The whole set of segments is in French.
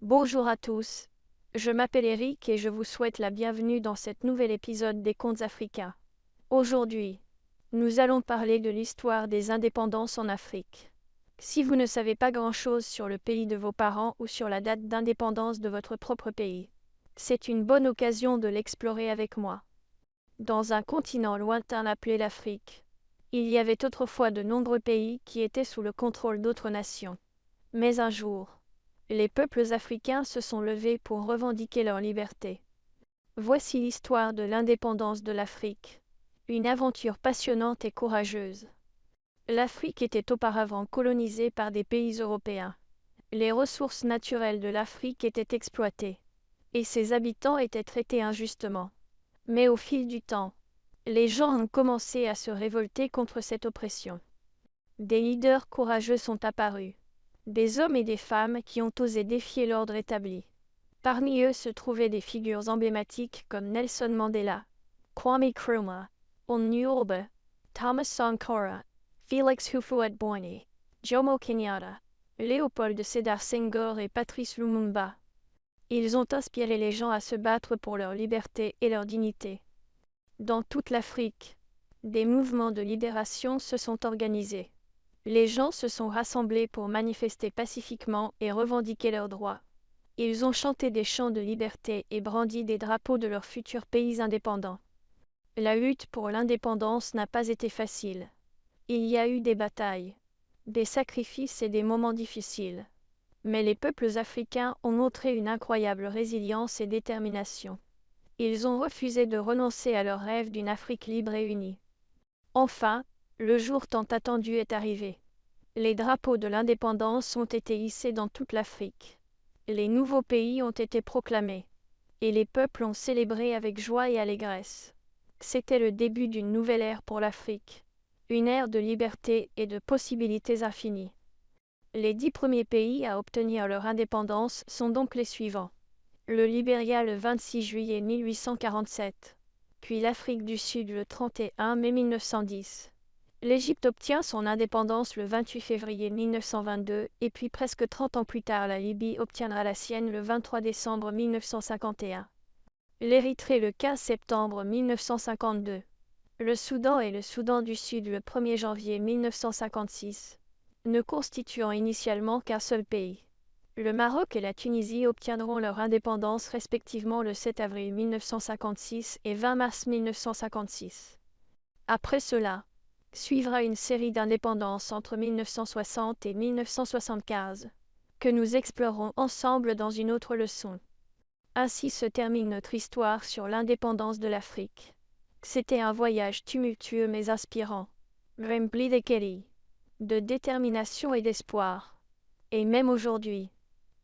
Bonjour à tous, je m'appelle Eric et je vous souhaite la bienvenue dans cet nouvel épisode des Contes africains. Aujourd'hui, nous allons parler de l'histoire des indépendances en Afrique. Si vous ne savez pas grand-chose sur le pays de vos parents ou sur la date d'indépendance de votre propre pays, c'est une bonne occasion de l'explorer avec moi. Dans un continent lointain appelé l'Afrique, il y avait autrefois de nombreux pays qui étaient sous le contrôle d'autres nations. Mais un jour, les peuples africains se sont levés pour revendiquer leur liberté. Voici l'histoire de l'indépendance de l'Afrique. Une aventure passionnante et courageuse. L'Afrique était auparavant colonisée par des pays européens. Les ressources naturelles de l'Afrique étaient exploitées, et ses habitants étaient traités injustement. Mais au fil du temps, les gens ont commencé à se révolter contre cette oppression. Des leaders courageux sont apparus. Des hommes et des femmes qui ont osé défier l'ordre établi. Parmi eux se trouvaient des figures emblématiques comme Nelson Mandela, Kwame Nkrumah, Onyeoba, Thomas Sankara, Félix Houphouët-Boigny, Jomo Kenyatta, Léopold Sédar Senghor et Patrice Lumumba. Ils ont inspiré les gens à se battre pour leur liberté et leur dignité. Dans toute l'Afrique, des mouvements de libération se sont organisés. Les gens se sont rassemblés pour manifester pacifiquement et revendiquer leurs droits. Ils ont chanté des chants de liberté et brandi des drapeaux de leurs futurs pays indépendants. La lutte pour l'indépendance n'a pas été facile. Il y a eu des batailles, des sacrifices et des moments difficiles. Mais les peuples africains ont montré une incroyable résilience et détermination. Ils ont refusé de renoncer à leur rêve d'une Afrique libre et unie. Enfin, le jour tant attendu est arrivé. Les drapeaux de l'indépendance ont été hissés dans toute l'Afrique. Les nouveaux pays ont été proclamés. Et les peuples ont célébré avec joie et allégresse. C'était le début d'une nouvelle ère pour l'Afrique. Une ère de liberté et de possibilités infinies. Les 10 premiers pays à obtenir leur indépendance sont donc les suivants. Le Libéria le 26 juillet 1847. Puis l'Afrique du Sud le 31 mai 1910. L'Égypte obtient son indépendance le 28 février 1922 et puis presque 30 ans plus tard la Libye obtiendra la sienne le 23 décembre 1951. L'Érythrée le 15 septembre 1952. Le Soudan et le Soudan du Sud le 1er janvier 1956, ne constituant initialement qu'un seul pays. Le Maroc et la Tunisie obtiendront leur indépendance respectivement le 7 avril 1956 et 20 mars 1956. Après cela, suivra une série d'indépendances entre 1960 et 1975, que nous explorerons ensemble dans une autre leçon. Ainsi se termine notre histoire sur l'indépendance de l'Afrique. C'était un voyage tumultueux mais inspirant, rempli de détermination et d'espoir. Et même aujourd'hui,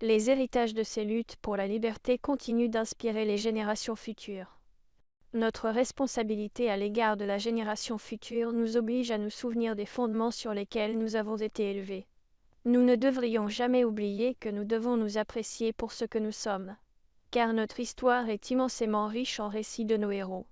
les héritages de ces luttes pour la liberté continuent d'inspirer les générations futures. Notre responsabilité à l'égard de la génération future nous oblige à nous souvenir des fondements sur lesquels nous avons été élevés. Nous ne devrions jamais oublier que nous devons nous apprécier pour ce que nous sommes, car notre histoire est immensément riche en récits de nos héros.